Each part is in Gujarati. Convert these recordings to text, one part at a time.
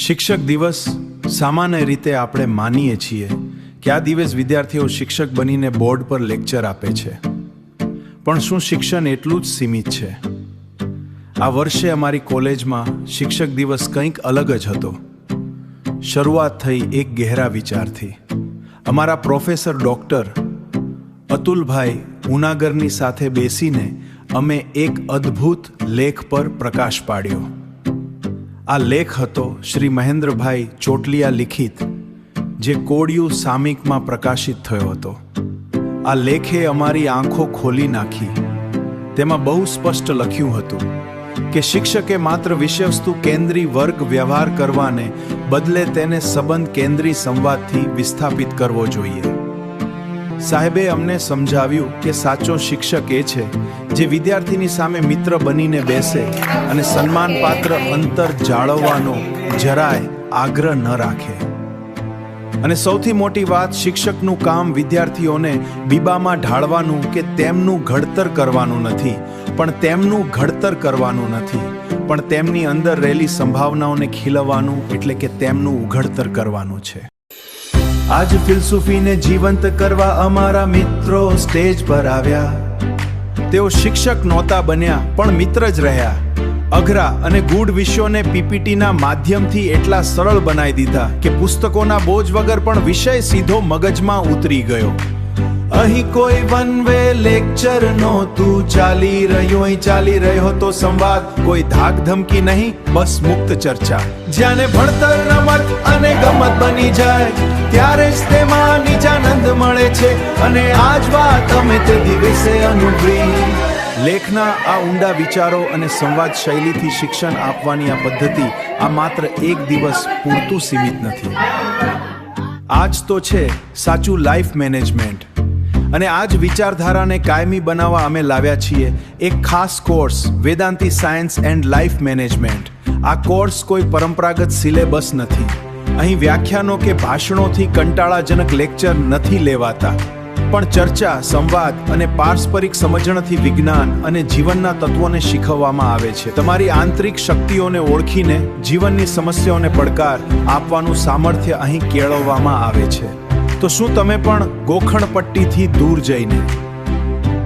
શિક્ષક દિવસ સામાન્ય રીતે આપણે માનીએ છીએ કે આ દિવસ વિદ્યાર્થીઓ શિક્ષક બનીને બોર્ડ પર લેક્ચર આપે છે, પણ શું શિક્ષણ એટલું જ સીમિત છે? આ વર્ષે અમારી કોલેજમાં શિક્ષક દિવસ કંઈક અલગ જ હતો. શરૂઆત થઈ એક ગહેરા વિચારથી. અમારા પ્રોફેસર ડૉક્ટર અતુલભાઈ ઉનાગરની સાથે બેસીને અમે એક અદ્ભુત લેખ પર પ્રકાશ પાડ્યો. આ લેખ હતો શ્રી મહેન્દ્રભાઈ ચોટલિયા લિખિત, જે કોડિયું સામયિકમાં પ્રકાશિત થયો હતો. આ લેખે અમારી આંખો ખોલી નાખી. તેમાં બહુ સ્પષ્ટ લખ્યું હતું કે શિક્ષકે માત્ર વિષયવસ્તુ કેન્દ્રી વર્ગ વ્યવહાર કરવાને બદલે તેને સંબંધ કેન્દ્રી સંવાદથી વિસ્થાપિત કરવો જોઈએ. સાહેબે અમને સમજાવ્યું કે સાચો શિક્ષક એ છે જે વિદ્યાર્થીની સામે મિત્ર બનીને બેસે અને સન્માનપાત્ર અંતર જાળવવાનો જરાય આગ્રહ ન રાખે. અને સૌથી મોટી વાત, શિક્ષકનું કામ વિદ્યાર્થીઓને બીબામાં ઢાળવાનું કે તેમનું ઘડતર કરવાનું નથી, પણ તેમનું ઘડતર કરવાનું નથી, પણ તેમની અંદર રહેલી સંભાવનાઓને ખીલવવાનું, એટલે કે તેમનું ઉઘડતર કરવાનું છે. આજ ફિલસૂફીને જીવંત કરવા અમારા મિત્રો સ્ટેજ પર આવ્યા. તેઓ શિક્ષક નહોતા બન્યા, પણ મિત્ર જ રહ્યા. અઘરા અને ગૂઢ વિષયોને પીપીટીના માધ્યમથી એટલા સરળ બનાવી દીધા કે પુસ્તકોના બોજ વગર પણ વિષય સીધો મગજમાં ઉતરી ગયો. અહીં કોઈ વન વે લેક્ચર નહોતું ચાલી રહ્યો હતો સંવાદ. કોઈ ધાક ધમકી નહીં, બસ મુક્ત ચર્ચા. જ્યાંને ભણતર રમત અને ગમત બની જાય ત્યારે જ તેમાં નિજાનંદ મળે છે. અને આજ વાત અમે તે દિવસે અનુભવી. લેખના આ ઊંડા વિચારો અને સંવાદ શૈલીથી શિક્ષણ આપવાની આ પદ્ધતિ આ માત્ર એક દિવસ પૂરતું સીમિત નથી. આજ તો છે સાચું લાઈફ મેનેજમેન્ટ. અને આ જ વિચારધારાને કાયમી બનાવવા અમે લાવ્યા છીએ એક ખાસ course, Vedanti science and life management. આ કોર્સ કોઈ પરંપરાગત સિલેબસ નથી. અહીં વ્યાખ્યાનો કે ભાષણોથી કંટાળાજનક લેક્ચર નથી લેવાતા, પણ ચર્ચા, સંવાદ અને પારસ્પરિક સમજણથી વિજ્ઞાન અને જીવનના તત્વોને શીખવવામાં આવે છે. તમારી આંતરિક શક્તિઓને ઓળખીને જીવનની સમસ્યાઓને પડકાર આપવાનું સામર્થ્ય અહીં કેળવવામાં આવે છે. તો શું તમે પણ ગોખણપટ્ટીથી દૂર જઈને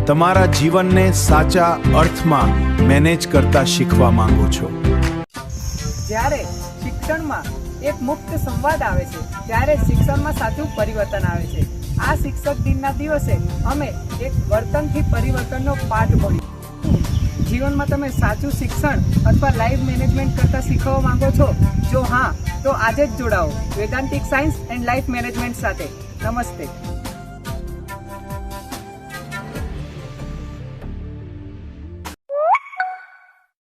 તમારા જીવનને સાચા અર્થમાં મેનેજ કરતા શીખવા માંગો છો? જ્યારે શિક્ષણમાં એક મુક્ત સંવાદ આવે છે ત્યારે શિક્ષણમાં સાચું પરિવર્તન આવે છે. આ શિક્ષક દિનના દિવસે અમે એક વર્તનથી પરિવર્તનનો પાઠ ભણ્યો. જીવનમાં તમે સાચું શિક્ષણ અથવા લાઈફ મેનેજમેન્ટ કરતા શીખવા માંગો છો? જો હા, તો આજે જ જોડાઓ વેદાંતિક સાયન્સ એન્ડ લાઈફ મેનેજમેન્ટ સાથે. નમસ્તે.